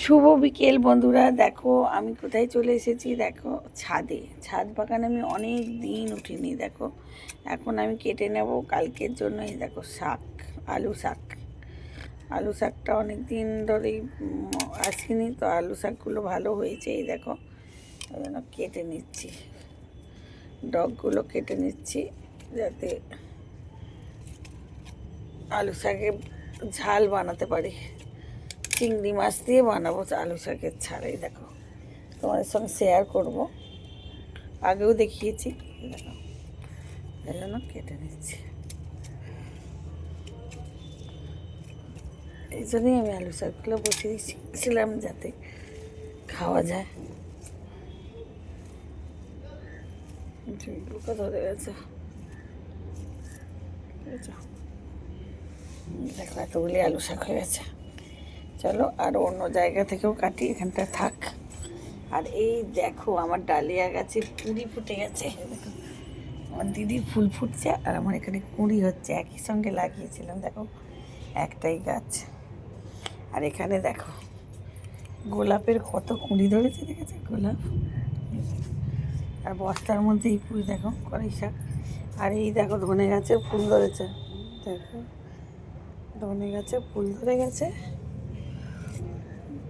শুভ বিকেল বন্ধুরা। দেখো আমি কোথায় চলে এসেছি, দেখো ছাদে। ছাদ বাগানে আমি অনেক দিন উঠিনি। দেখো এখন আমি কেটে নেব কালকের জন্য। এই দেখো শাক, আলু শাক। আলু শাকটা অনেক দিন ধরেই আসেনি, তো আলু শাকগুলো ভালো হয়েছে। এই দেখো ওই জন্য কেটে নিচ্ছি, ডগগুলো কেটে নিচ্ছি যাতে আলু শাকের ঝাল বানাতে পারি। চিংড়ি মাছ দিয়ে বানাবো আলু শাকের ঝাল। এই দেখো তোমাদের সঙ্গে শেয়ার করব, আগেও দেখিয়েছি। দেখো এই জন্য কেটে নিচ্ছি। এই জন্যই আমি আলু শাকগুলো বসিয়ে দিয়েছিলাম যাতে খাওয়া যায়। পোকা ধরে গেছে, দেখো এতগুলি আলু শাক হয়ে গেছে। চলো আর অন্য জায়গা থেকেও কাটি, এখানটা থাক। আর এই দেখো আমার ডালিয়া গাছে কুঁড়ি ফুটে গেছে। দেখো আমার দিদির ফুল ফুটছে আর আমার এখানে কুঁড়ি হচ্ছে, একই সঙ্গে লাগিয়েছিলাম। দেখো একটাই গাছ। আর এখানে দেখো গোলাপের কত কুঁড়ি ধরেছে, দেখেছে গোলাপ। আর বস্তার মধ্যে এই ফুল দেখো কড়াই শাক। আর এই দেখো ধনে গাছে ফুল ধরেছে, দেখো ধনে গাছে ফুল ধরে গেছে।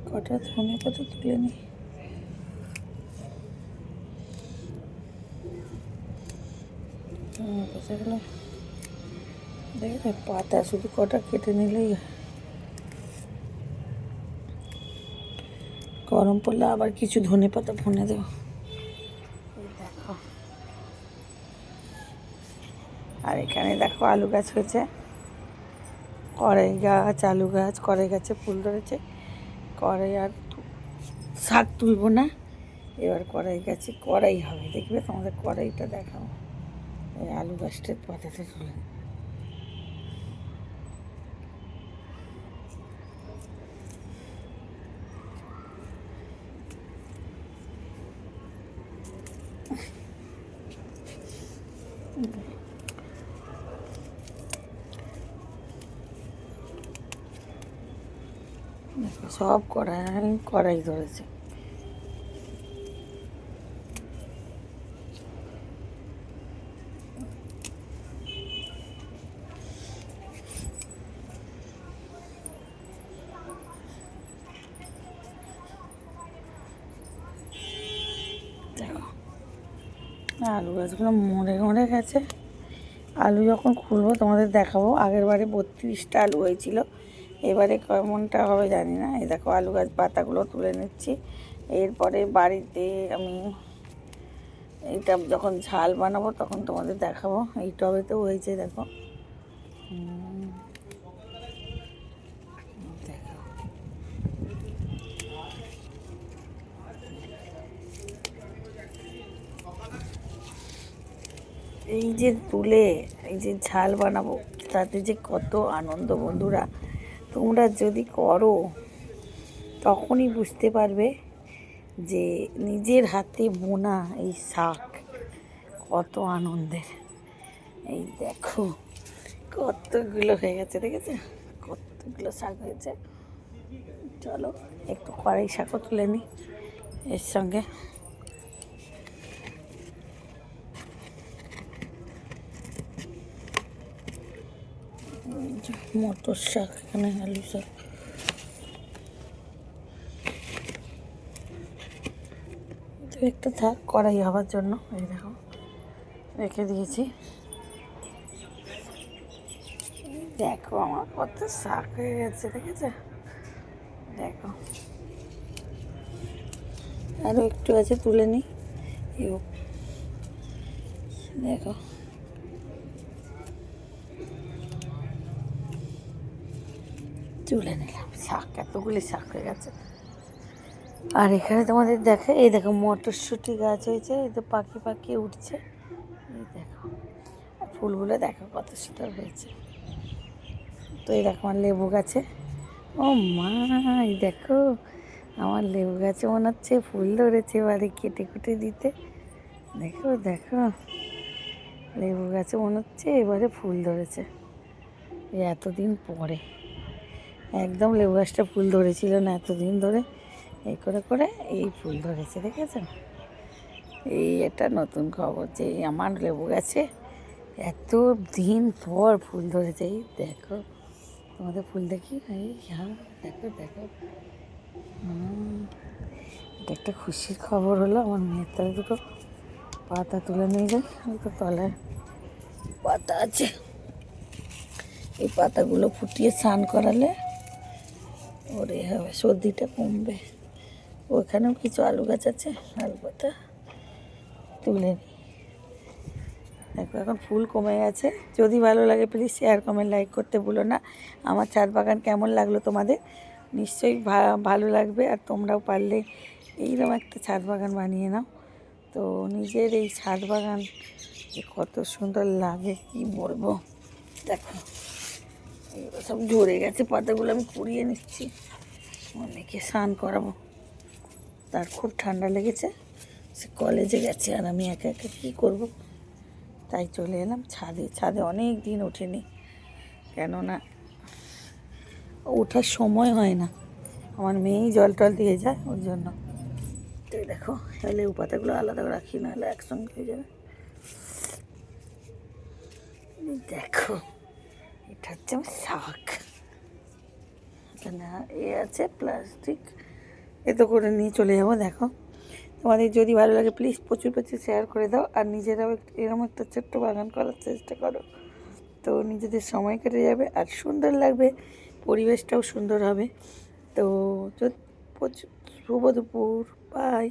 কটা ধনে পাতা তুলে নি। দেখে পাতা শুধু কটা কেটে নিলেই গরম পড়লে আবার কিছু ধনে পাতা ফোনে দেবো। দেখো আর এখানে দেখো আলু গাছ হয়েছে, কড়াই গাছ, আলু গাছ। কড়াই গাছে ফুল ধরেছে। কড়াই আর শাক তুলবো না, এবার কড়াই গাছে কড়াই হবে। দেখবে তোমাদের কড়াইটা দেখাও। এই আলু গাছটার পাতাটা তুলে দেখো সব কড়াই ধরেছে। দেখো আলু গাছগুলো মরে গেছে। আলু যখন খুলবো তোমাদের দেখাবো। আগের বারে 32টা আলু হয়েছিল, এবারে কেমনটা হবে জানি না। এই দেখো আলু গাছ পাতাগুলো তুলে নিচ্ছি। এরপরে বাড়িতে আমি এইটা যখন ঝাল বানাবো তখন তোমাদের দেখাবো। এই টবেতেও হয়েছে দেখো। দেখো এই যে তুলে এই যে ঝাল বানাবো, তাতে যে কত আনন্দ বন্ধুরা। তোমরা যদি করো তখনই বুঝতে পারবে যে নিজের হাতে বোনা এই শাক কত আনন্দের। এই দেখো কতগুলো হয়ে গেছে, দেখেছো কতগুলো শাক হয়েছে। চলো একটু কড়াই শাকও তুলে নিই এর সঙ্গে। মটর শাক, এখানে আলু শাক। একটা থাক কড়াই হওয়ার জন্য। এই দেখো রেখে দিয়েছি। দেখো আমার কত শাক হয়ে গেছে, দেখেছো। দেখো আরও একটু আছে, তুলে নিই। দেখো তুলে নিলাম শাক, এতগুলি শাক হয়ে গেছে। আর এখানে তোমাদের দেখে এই দেখো মটরশুঁটি গাছ হয়েছে, এই তো পাখি পাখি উঠছে। এই দেখো আর ফুলগুলো দেখো কত সুন্দর হয়েছে। তো এই দেখো আমার লেবু গাছে, ও মা এই দেখো আমার লেবু গাছে মনে হচ্ছে ফুল ধরেছে বাড়ি কেটে কুটে দিতে। দেখো দেখো লেবু গাছে মনে হচ্ছে এবারে ফুল ধরেছে, এতদিন পরে। একদম লেবু গাছটা ফুল ধরেছিল না এতদিন ধরে, এই করে করে এই ফুল ধরেছে, দেখেছেন? এই এটা নতুন খবর যে আমার লেবু গাছে এত দিন পর ফুল ধরেছে। এই দেখো, তোমাদের ফুল দেখি, এই হ্যাঁ দেখো দেখো। এটা একটা খুশির খবর হলো। আমার মেয়ের তলায় দুটো পাতা তুলে নিয়ে যায়, ওই তো তলায় পাতা আছে। এই পাতাগুলো ফুটিয়ে স্নান করালে ওরে হবে, সর্দিটা কমবে। ওখানেও কিছু আলু গাছ আছে, আলু পাতা তুলে নিই। দেখো এখন ফুল কমে গেছে। যদি ভালো লাগে প্লিজ শেয়ার কমেন্ট লাইক করতে ভুলো না। আমার ছাদ বাগান কেমন লাগলো তোমাদের, নিশ্চয়ই ভালো লাগবে। আর তোমরাও পারলে এইরকম একটা ছাদ বাগান বানিয়ে নাও। তো নিজের এই ছাদ বাগান যে কত সুন্দর লাগে কি বলবো। দেখো এগুলো সব ঝরে গেছে পাতাগুলো, আমি কুড়িয়ে নিচ্ছি, অনেকে স্নান করাবো। তার খুব ঠান্ডা লেগেছে, সে কলেজে গেছে, আর আমি একা একা কী করবো, তাই চলে এলাম ছাদে। ছাদে অনেক দিন ওঠেনি, কেননা ওঠার সময় হয় না, আমার মেয়েই জল টল দিয়ে যায় ওই জন্য। তো দেখো লেবু পাতাগুলো আলাদা করে রাখি, নাহলে একসঙ্গে হয়ে যাবে। দেখো এটা হচ্ছে আমার শাক, এখানে এ আছে প্লাস্টিক, এতো করে নিয়ে চলে যাবো। দেখো তোমাদের যদি ভালো লাগে প্লিজ প্রচুর প্রচুর শেয়ার করে দাও। আর নিজেরাও এরকম একটা ছোট্ট বাগান করার চেষ্টা করো, তো নিজেদের সময় কেটে যাবে আর সুন্দর লাগবে, পরিবেশটাও সুন্দর হবে। তো শুভ দুপুর, বাই।